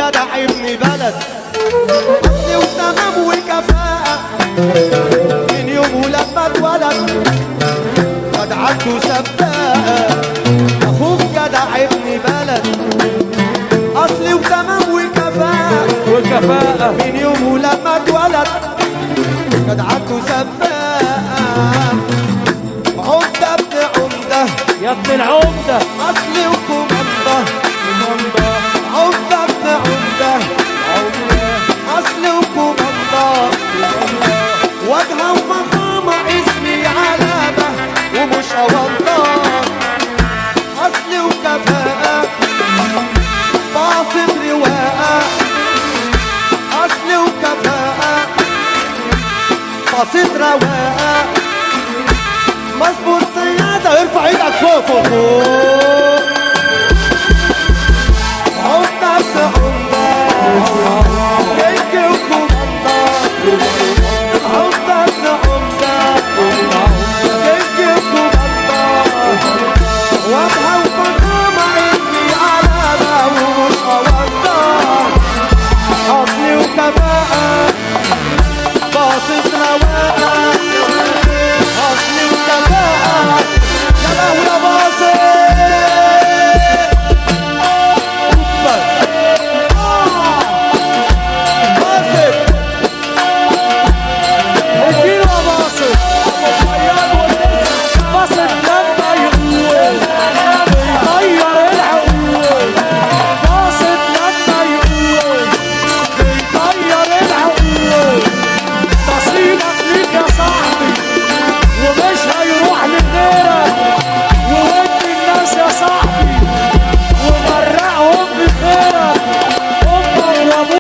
جدع ابن بلد، اصل وتمام وكفاءة، من يوم ولما اتولد جدعنته سباقة. اخوك جدع ابن بلد، اصل وتمام وكفاءة، من يوم ولما اتولد جدعنته سباقة. عمدة ابن عمدة يا ابن العمدة، اصلي وكوماندا، عمدة ابن عمدة اصلي وكوماندا، واجهة وفخامة اسمي علامة ومش اوضة، اصلي وكفاءة باصت رواقة، اصلي وكفاءة باصت رواقة، مظبوط سيادة. ارفع ايدك فوق فوق فوق.